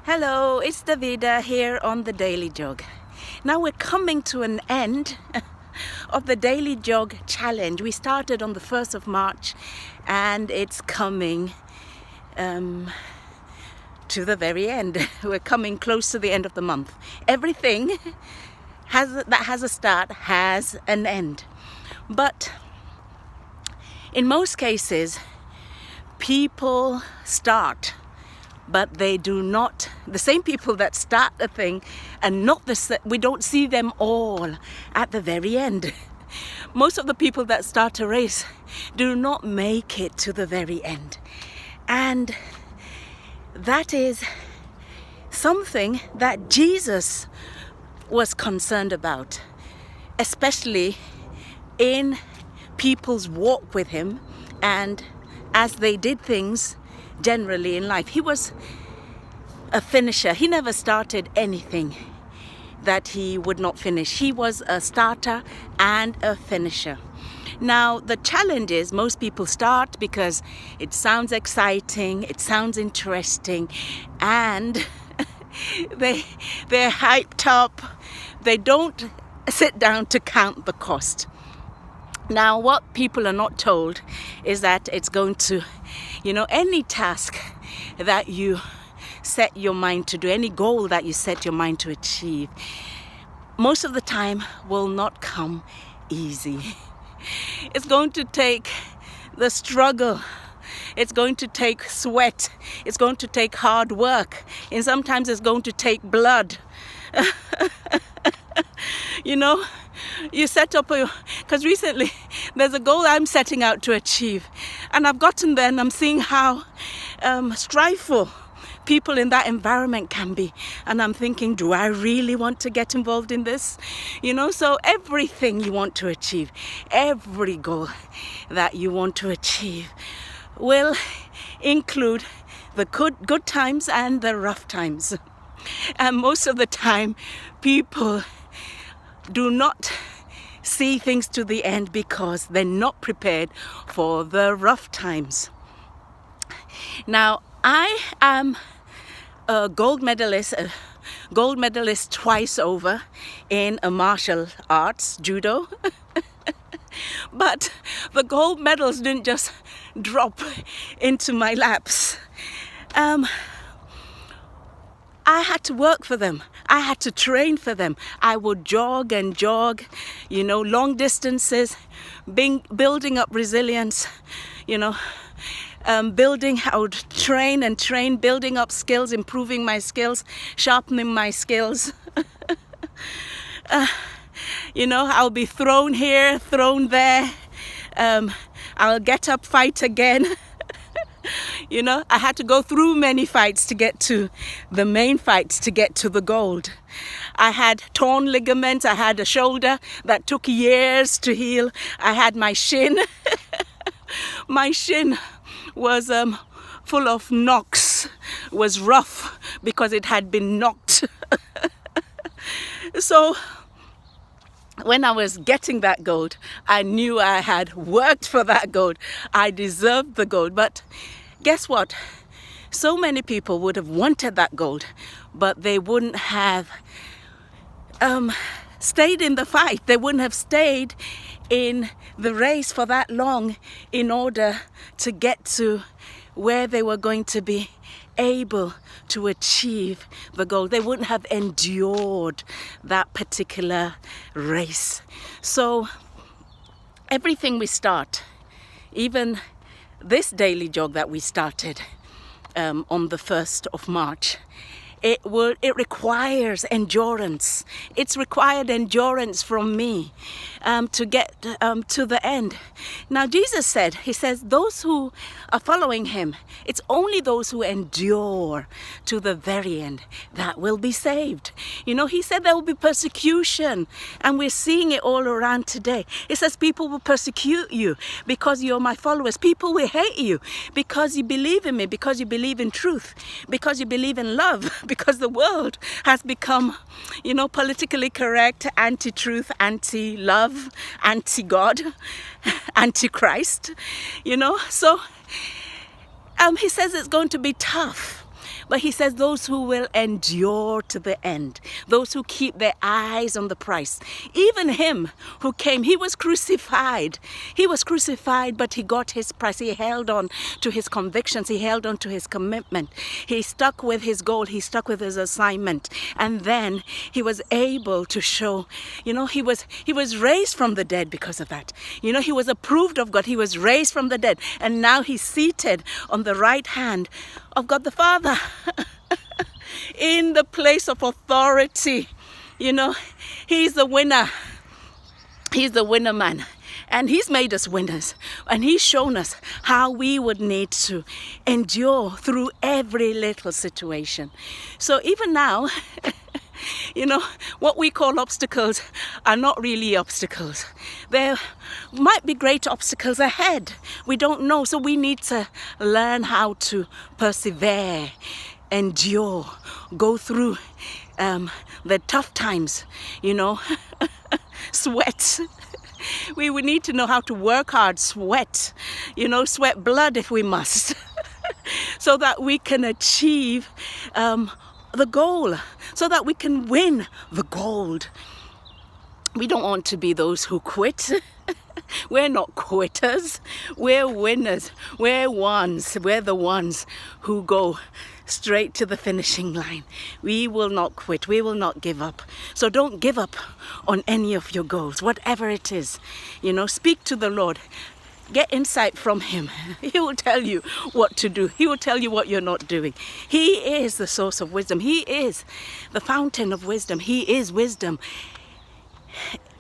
Hello, it's Davida here on the Daily Jog. Now we're coming to an end of the Daily Jog challenge. We started on the 1st of March and it's coming to the very end. We're coming close to the end of the month. Everything that has a start has an end. But in most cases, people start, but they do not, the same people that start a thing and we don't see them all at the very end. Most of the people that start a race do not make it to the very end. And that is something that Jesus was concerned about, especially in people's walk with him and as they did things generally in life. He was a finisher. He never started anything that he would not finish. He was a starter and a finisher. Now, the challenge is most people start because it sounds exciting, it sounds interesting, and they're hyped up. They don't sit down to count the cost. Now, what people are not told is that it's going to, any task that you set your mind to do, any goal that you set your mind to achieve, most of the time will not come easy. It's going to take the struggle. It's going to take sweat. It's going to take hard work. And sometimes it's going to take blood. You set up because recently there's a goal I'm setting out to achieve, and I've gotten there and I'm seeing how strifeful people in that environment can be, and I'm thinking, do I really want to get involved in this? So everything you want to achieve, every goal that you want to achieve will include the good times and the rough times. And most of the time people do not see things to the end because they're not prepared for the rough times. Now, I am a gold medalist twice over in a martial arts, judo. But the gold medals didn't just drop into my laps. I had to work for them. I had to train for them. I would jog, long distances, building up resilience, I would train, building up skills, improving my skills, sharpening my skills. I'll be thrown here, thrown there. I'll get up, fight again. I had to go through many fights to get to the main fights, to get to the gold. I had torn ligaments. I had a shoulder that took years to heal. I had my shin. My shin was full of knocks, was rough because it had been knocked. So when I was getting that gold, I knew I had worked for that gold. I deserved the gold. But guess what? So many people would have wanted that gold, but they wouldn't have stayed in the fight. They wouldn't have stayed in the race for that long in order to get to where they were going to be able to achieve the goal. They wouldn't have endured that particular race. So everything we start, even this daily jog that we started on the 1st of March, it requires endurance. It's required endurance from me to get to the end. Now, Jesus said, he says, those who are following him, it's only those who endure to the very end that will be saved. He said there will be persecution, and we're seeing it all around today. It says people will persecute you because you're my followers. People will hate you because you believe in me, because you believe in truth, because you believe in love, because the world has become, politically correct, anti-truth, anti-love, anti-God, anti-Christ, So he says it's going to be tough. But he says those who will endure to the end, those who keep their eyes on the price. Even him who came, he was crucified. He was crucified, but he got his price. He held on to his convictions. He held on to his commitment. He stuck with his goal. He stuck with his assignment. And then he was able to show, he was raised from the dead because of that. He was approved of God. He was raised from the dead. And now he's seated on the right hand of God the Father in the place of authority. He's the winner. He's the winner man. And he's made us winners. And he's shown us how we would need to endure through every little situation. So even now, what we call obstacles are not really obstacles. There might be great obstacles ahead. We don't know. So we need to learn how to persevere, endure, go through the tough times, sweat. We would need to know how to work hard, sweat, sweat blood if we must, so that we can achieve the goal, so that we can win the gold. We don't want to be those who quit. We're not quitters. We're winners. We're the ones who go straight to the finishing line. We will not quit. We will not give up. So don't give up on any of your goals, whatever it is. Speak to the Lord. Get insight from him. He will tell you what to do. He will tell you what you're not doing. He is the source of wisdom. He is the fountain of wisdom. He is wisdom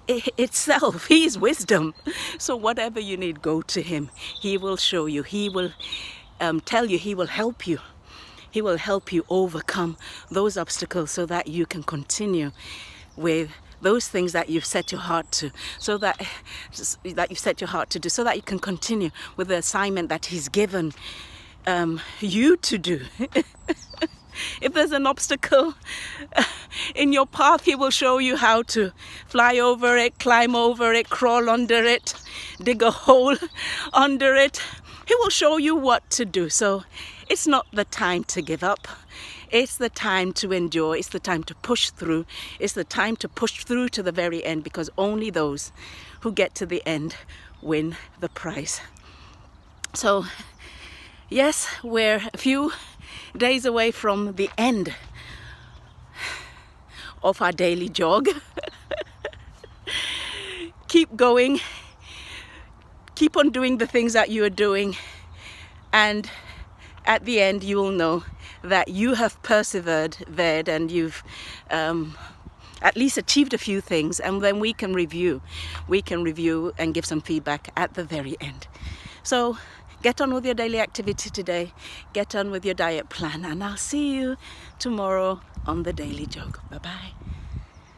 itself. He is wisdom. So whatever you need, go to him. He will show you. He will tell you. He will help you. He will help you overcome those obstacles so that you can continue with those things that you've set your heart to, so that you've set your heart to do, so that you can continue with the assignment that he's given you to do. If there's an obstacle in your path, he will show you how to fly over it, climb over it, crawl under it, dig a hole under it. He will show you what to do. So it's not the time to give up. It's the time to endure. It's the time to push through. It's the time to push through to the very end, because only those who get to the end win the prize. So, yes, we're a few days away from the end of our daily jog. Keep going. Keep on doing the things that you are doing. And at the end, you will know that you have persevered and you've at least achieved a few things, and then we can review and give some feedback at the very end. So get on with your daily activity today, get on with your diet plan, and I'll see you tomorrow on the Daily Jog. Bye bye.